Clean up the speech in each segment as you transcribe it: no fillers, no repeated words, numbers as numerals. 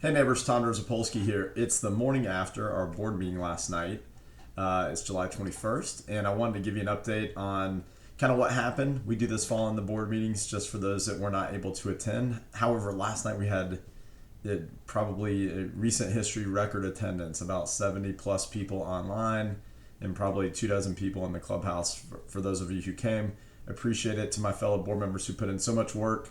Hey neighbors, Tom Zapolsky here. It's the morning after our board meeting last night. It's July 21st, and I wanted to give you an update on kind of what happened. We do this following the board meetings just for those that were not able to attend. However, last night we had probably a recent history record attendance, about 70 plus people online, and probably 24 people in the clubhouse for those of you who came. Appreciate it to my fellow board members who put in so much work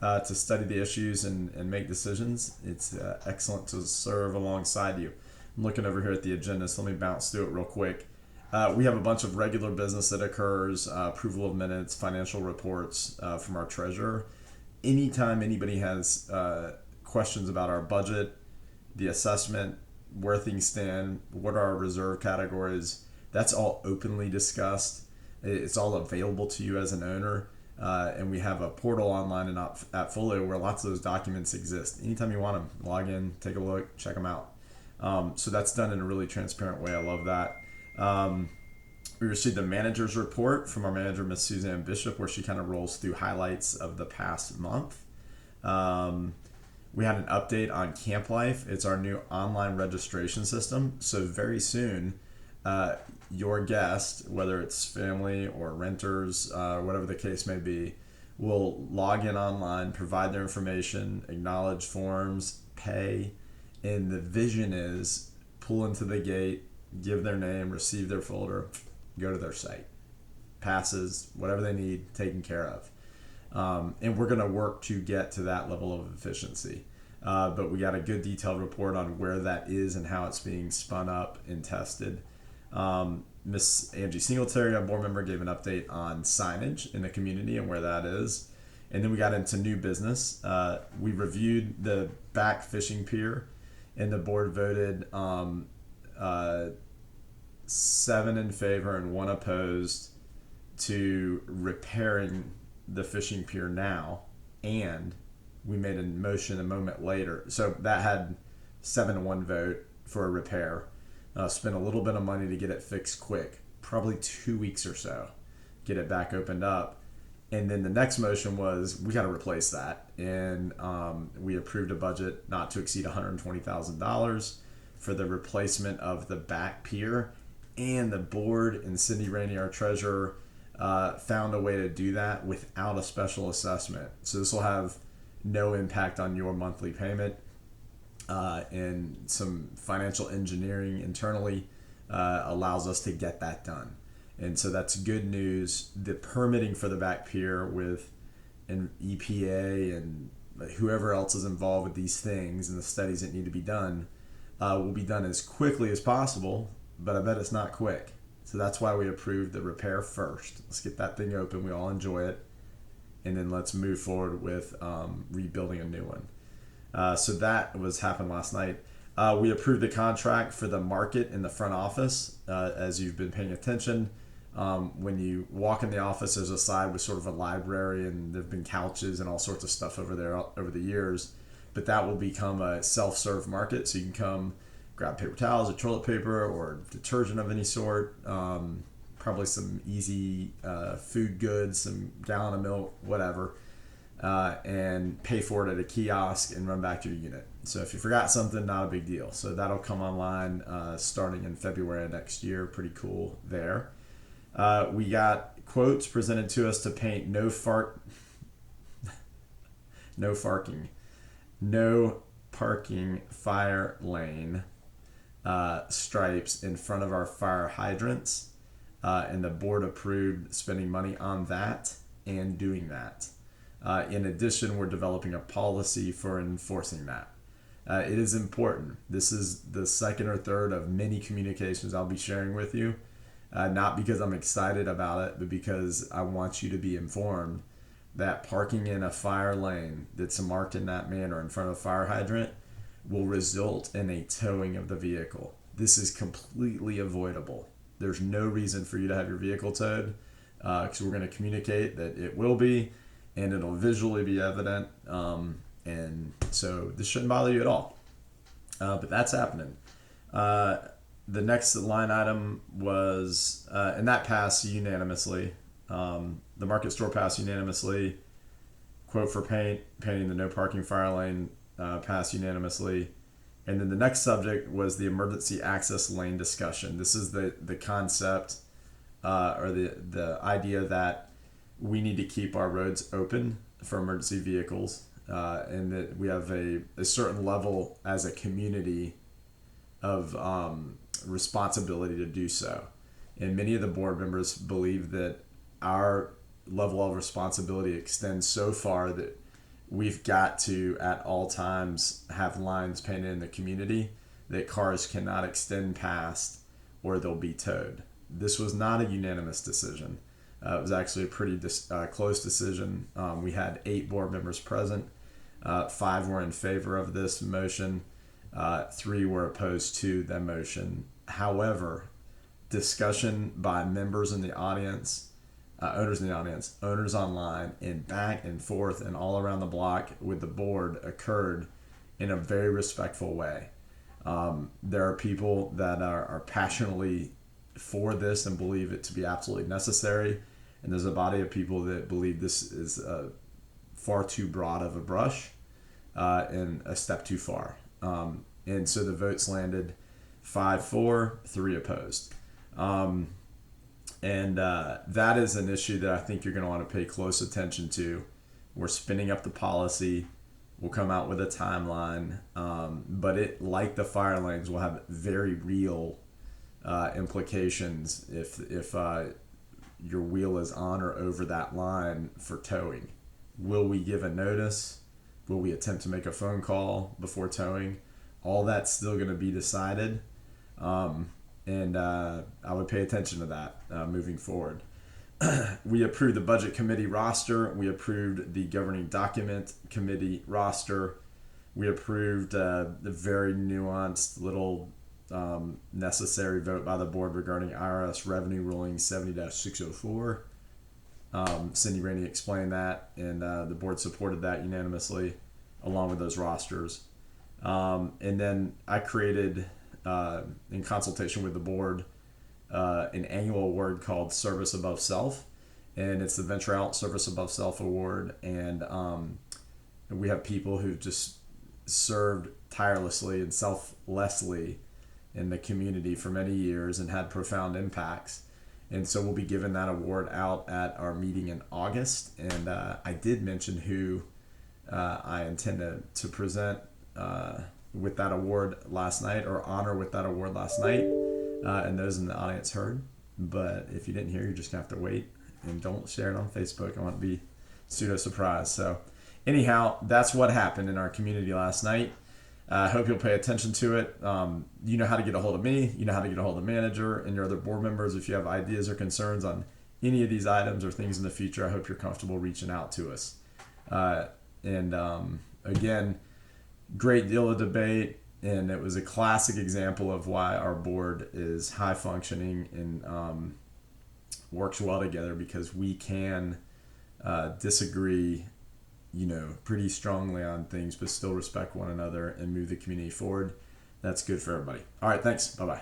to study the issues and make decisions. It's excellent to serve alongside you. I'm looking over here at the agenda, so let me bounce through it real quick. We have a bunch of regular business that occurs, approval of minutes, financial reports from our treasurer. Anytime anybody has questions about our budget, the assessment, where things stand, what are our reserve categories, that's all openly discussed. It's all available to you as an owner. And we have a portal online in AppFolio where lots of those documents exist. Anytime you want them, log in, take a look, check them out. So that's done in a really transparent way. I love that. We received a manager's report from our manager, Miss Suzanne Bishop, where she kind of rolls through highlights of the past month. We had an update on Camp Life. It's our new online registration system. So very soon, your guest, whether it's family or renters, whatever the case may be, will log in online, provide their information, acknowledge forms, pay, and the vision is pull into the gate, give their name, receive their folder, go to their site. Passes, whatever they need, taken care of. And we're going to work to get to that level of efficiency. But we got a good detailed report on where that is and how it's being spun up and tested. Miss Angie Singletary, our board member, gave an update on signage in the community and where that is. And then we got into new business. We reviewed the back fishing pier, and the board voted 7 in favor and 1 opposed to repairing the fishing pier now. And we made a motion a moment later. So that had 7-1 vote for a repair. Spent a little bit of money to get it fixed quick, probably 2 weeks or so, get it back opened up. And then the next motion was we got to replace that. And we approved a budget not to exceed $120,000 for the replacement of the back pier. And the board and Cindy Rainey, our treasurer, found a way to do that without a special assessment. So this will have no impact on your monthly payment. And some financial engineering internally allows us to get that done. And so that's good news. The permitting for the back pier with an EPA and whoever else is involved with these things and the studies that need to be done will be done as quickly as possible, but I bet it's not quick. So that's why we approved the repair first. Let's get that thing open. We all enjoy it. And then let's move forward with rebuilding a new one. So that happened last night. We approved the contract for the market in the front office. As you've been paying attention, when you walk in the office, there's a side with sort of a library, and there've been couches and all sorts of stuff over there over the years. But that will become a self-serve market, so you can come grab paper towels or toilet paper or detergent of any sort. Probably some easy food goods, some gallon of milk, whatever. And pay for it at a kiosk and run back to your unit. So if you forgot something, not a big deal. So that'll come online starting in February of next year. Pretty cool there. We got quotes presented to us to paint no parking fire lane stripes in front of our fire hydrants. And the board approved spending money on that and doing that. In addition, we're developing a policy for enforcing that. It is important. This is the second or third of many communications I'll be sharing with you, not because I'm excited about it, but because I want you to be informed that parking in a fire lane that's marked in that manner in front of a fire hydrant will result in a towing of the vehicle. This is completely avoidable. There's no reason for you to have your vehicle towed, because we're going to communicate that it will be, and it'll visually be evident, and so this shouldn't bother you at all. But that's happening. The next line item was, and that passed unanimously. The market store passed unanimously. Quote for painting the no parking fire lane passed unanimously. And then the next subject was the emergency access lane discussion. This is the concept or the idea that we need to keep our roads open for emergency vehicles, and that we have a certain level as a community of responsibility to do so. And many of the board members believe that our level of responsibility extends so far that we've got to, at all times, have lines painted in the community that cars cannot extend past or they'll be towed. This was not a unanimous decision. It was actually a pretty close decision. We had 8 board members present. 5 were in favor of this motion. 3 were opposed to the motion. However, discussion by members in the audience, owners in the audience, owners online, and back and forth and all around the block with the board occurred in a very respectful way. There are people that are passionately for this and believe it to be absolutely necessary, and there's a body of people that believe this is far too broad of a brush and a step too far. And so the votes landed 5-4, 3 opposed. And that is an issue that I think you're going to want to pay close attention to. We're spinning up the policy. We'll come out with a timeline. But it, like the fire lanes, will have very real implications if your wheel is on or over that line for towing. Will we give a notice? Will we attempt to make a phone call before towing? All that's still going to be decided. And I would pay attention to that moving forward. We approved the budget committee roster. We approved the governing document committee roster. We approved the very nuanced little necessary vote by the board regarding IRS revenue ruling 70-604. Cindy Rainey explained that, and the board supported that unanimously along with those rosters. And then I created, in consultation with the board, an annual award called Service Above Self, and it's the Venture Out Service Above Self Award. And we have people who just served tirelessly and selflessly in the community for many years and had profound impacts. And so we'll be giving that award out at our meeting in August. And I did mention who I intend to present with that award last night, or honor with that award last night. And those in the audience heard. But if you didn't hear, you're just going to have to wait. And don't share it on Facebook. I want to be pseudo surprised. So anyhow, that's what happened in our community last night. I hope you'll pay attention to it. You know how to get a hold of me. You know how to get a hold of the manager and your other board members. If you have ideas or concerns on any of these items or things in the future, I hope you're comfortable reaching out to us. Again, great deal of debate, and it was a classic example of why our board is high functioning and works well together, because we can disagree pretty strongly on things, but still respect one another and move the community forward. That's good for everybody. All right, thanks. Bye-bye.